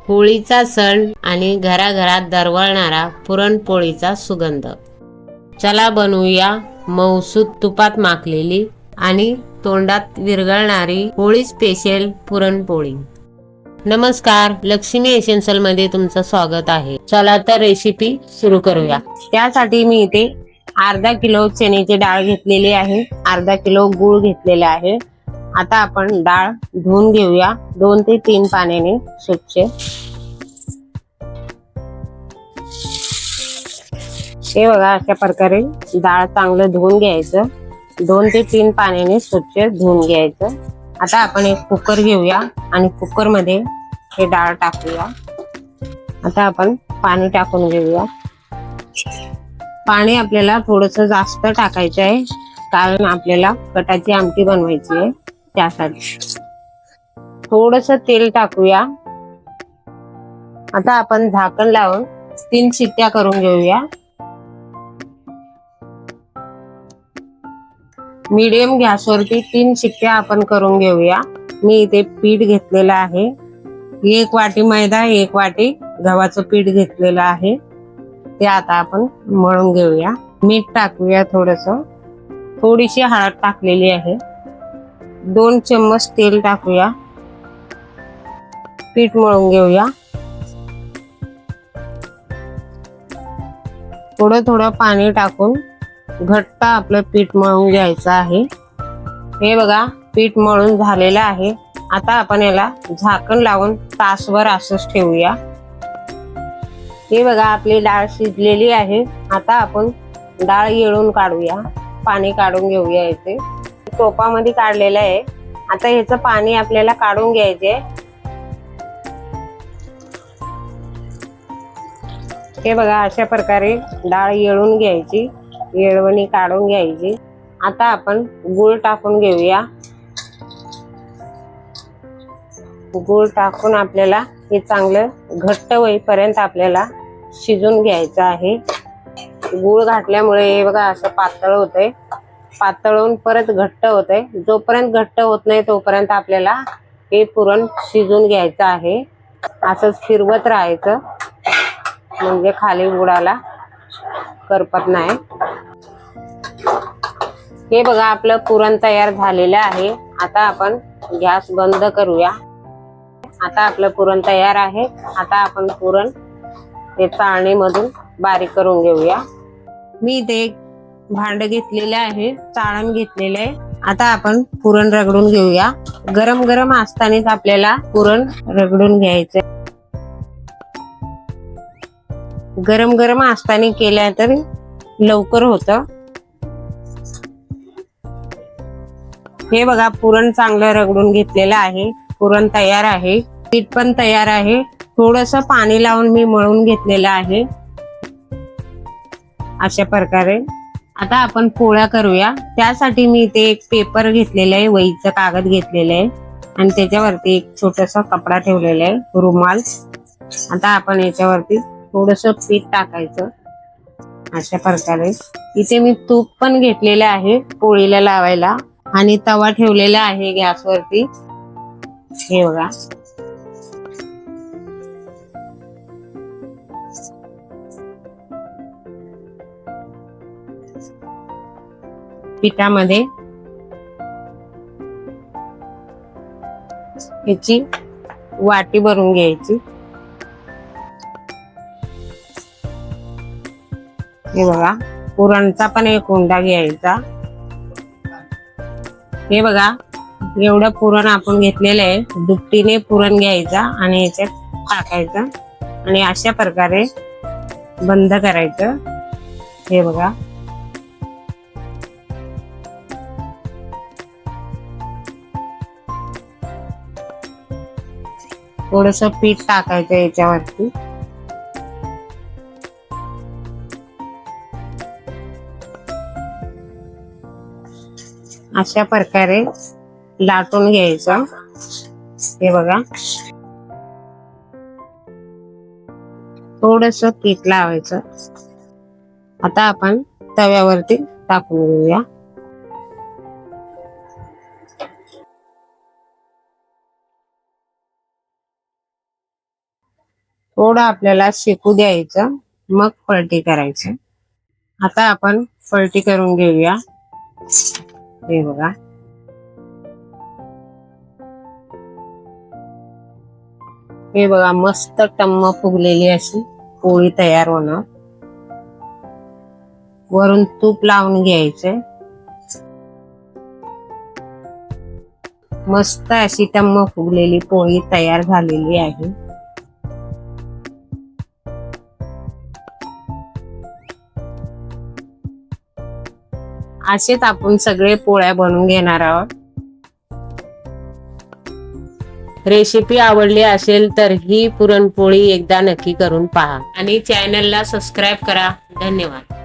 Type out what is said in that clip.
होळीचा सण आणि घराघरात दरवळणारा पुरणपोळीचा सुगंध. चला बनवूया मऊसूत तुपात माखलेली आणि तोंडात विरघळणारी होळी स्पेशल पुरणपोळी. नमस्कार, लक्ष्मी एसेन्शियल मध्ये तुमचं स्वागत आहे. चला तर रेसिपी सुरू करूया. त्यासाठी मी इथे अर्धा किलो चण्याची डाळ घेतलेली आहे, अर्धा किलो गूळ घेतलेला आहे. आता आपण डाळ धुवून घेऊया 2 ते 3 पाण्याने स्वच्छ. हे बघा, अशा प्रकारे डाळ चांगलं धुवून घ्यायचं. 2 ते 3 पाण्याने स्वच्छ धुवून घ्यायचं. आता आपण एक कुकर घेऊया आणि कुकर मध्ये हे डाळ टाकूया. आता आपण पाणी टाकून घेऊया. पाणी आपल्याला थोडंसं जास्त टाकायचं आहे, कारण आपल्याला कटाची आमटी बनवायची आहे. त्यासाठी थोडंसं तेल टाकूया. आता आपण झाकण लावून 3 शिट्ट्या करून घेऊया. मीडियम गॅसवरती 3 शिट्ट्या आपण करून घेऊया. मी इथे पीठ घेतलेलं आहे. 1 वाटी मैदा, 1 वाटी गव्हाचं पीठ घेतलेलं आहे. ते आता आपण मळून घेऊया. मीठ टाकूया थोडंसं. थोडीशी हळद टाकलेली आहे. 2 चम्मच तेल टाकूया. पीठ मळून घेऊया. थोडं थोडं पाणी टाकून घट्ट आपलं पीठ मळून घ्यायचं आहे. हे बघा, पीठ मळून झालेलं आहे. आता आपण याला झाकण लावून तासभर असंच ठेवूया. हे बघा, आपली डाळ शिजलेली आहे. आता आपण डाळ येळून काढूया. पाणी काढून घेऊया. इथे टोपामध्ये काढलेलं आहे. आता ह्याचं पाणी आपल्याला काढून घ्यायचे. हे बघा, अशा प्रकारे डाळ येळून घ्यायची, येळवणी काढून घ्यायची. आता आपण गूळ टाकून घेऊया. गूळ टाकून आपल्याला हे चांगलं घट्ट होईपर्यंत आपल्याला शिजून घ्यायचं आहे. गूळ घातल्यामुळे हे बघा असं पातळ होतंय. पातळून परत घट्ट होतंय. जोपर्यंत घट्ट होत नाही तोपर्यंत आपल्याला हे पुरण शिजून घ्यायचं आहे. असंच फिरवत राहायचं, म्हणजे खाली बुडाला करपत नाही. हे बघा, आपलं पुरण तयार झालेलं आहे. आता आपण गॅस बंद करूया. आता आपलं पुरण तयार आहे. आता आपण पुरण हे चाळणीमधून बारीक करून घेऊया. मी इथे एक भांड घेतलेलं आहे, चाळण घेतलेलं आहे. आता आपण पुरण रगडून घेऊया. गरम गरम असतानाच आपल्याला पुरण रगडून घ्यायचं. गरम गरम असताना केल्या तर लवकर होतं. हे बघा, पुरण चांगलं रगडून घेतलेलं आहे. पुरण तयार आहे. पीठ पण तयार आहे. थोडंसं पाणी लावून मी मळून घेतलेलं आहे. अशा प्रकारे आता आपण पोळ्या करूया. त्यासाठी मी इथे एक पेपर घेतलेला आहे, वहीचं कागद घेतलेलं आहे आणि त्याच्यावरती एक छोटासा कपडा ठेवलेला आहे, रुमाल. आता आपण याच्यावरती थोडंसं पीठ टाकायचं. अशा प्रकारे इथे मी तूप पण घेतलेलं आहे पोळीला लावायला आणि तवा ठेवलेला आहे गॅसवरती. हे बघा, पिठामध्ये ह्याची वाटी भरून घ्यायची. हे बघा, पुरणचा पण एक उंडा घ्यायचा. हे बघा, एवढं पुरण आपण घेतलेलं आहे. दुपटीने पुरण घ्यायचा आणि याच्यात टाकायचं आणि अशा प्रकारे बंद करायचं. हे बघा, थोडंसं पीठ टाकायचं याच्यावरती. अशा प्रकारे लाटून घ्यायचं. हे बघा, थोडंसं पीठ लावायचं. आता आपण तव्यावरती टाकून घेऊया. थोडं आपल्याला शेकू द्यायचं, मग पलटी करायची. आता आपण पलटी करून घेऊया. हे बघा, हे बघा मस्त टम्म फुगलेली अशी पोळी तयार होणार. वरून तूप लावून घ्यायचे. मस्त अशी टम्म फुगलेली पोळी तयार झालेली आहे. असेच आपण सगळे पोळ्या बनवून घेणार आहोत. रेसिपी आवडली असेल तर ही पुरणपोळी एकदा नक्की करून पहा आणि चॅनलला सबस्क्राईब करा. धन्यवाद.